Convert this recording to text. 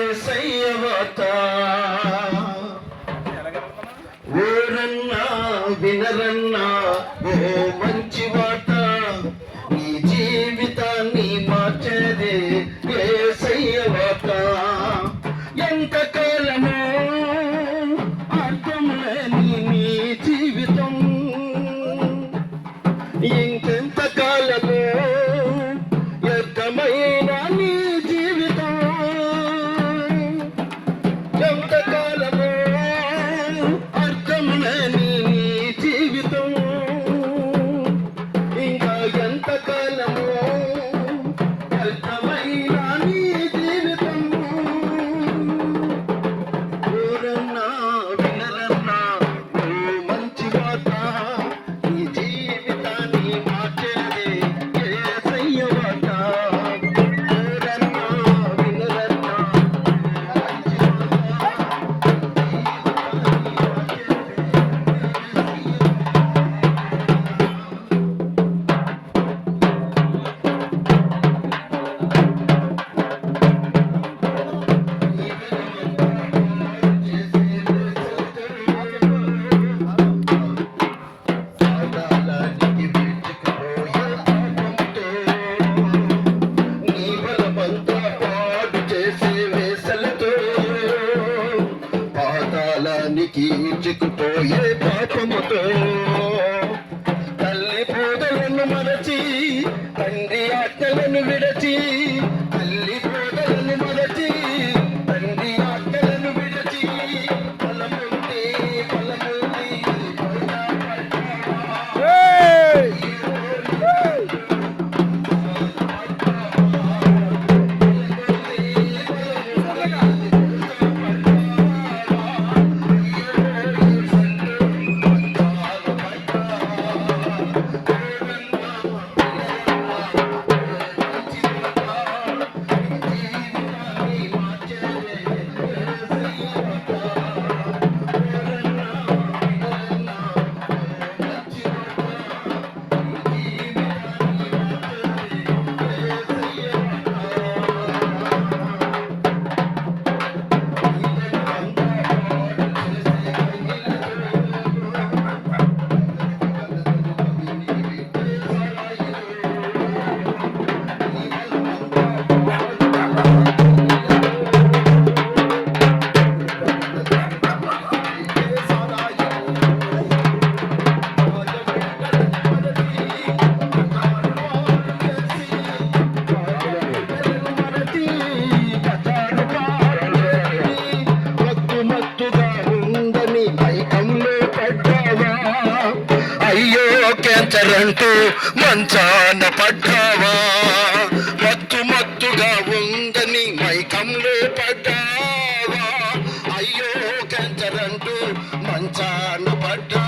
యేసయ్యవత ఓరన్నా వినరన్నా ఓ మంచి వాట నీ జీవితాన్ని మార్చేదే యేసయ్యవత ఎంతకాలమో అర్థం లేని నీ జీవితం ఇంకెంతకాలమో వ్యర్థమైన నీ జీవితం ఎంతకాలమో అర్థం లేని నీ జీవితం ఇంకా ఎంతకాలమో వ్యర్థమైన నీ జీవితం ఎవరన్నా వినరన్నా ఓ మంచి వాత నీ జీవితాన్ని మార్చేది యేసయ్యవత ఎవరన్నా వినరన్నా మంచి చిక్కుపోయే పాపముతో తల్లి పూదలను మరచి తండ్రి ఆజ్ఞలను విడచి తల్లి పూదలను మరచి తండ్రి ఆజ్ఞలను విడచి ఫలముంది ఫలముంది క్యాన్సరంటూ మంచాన పడ్డావా మత్తు మత్తుగా ఉందని మైకంలో పడ్డావా అయ్యో క్యాన్సరంటూ మంచాన పడ్డా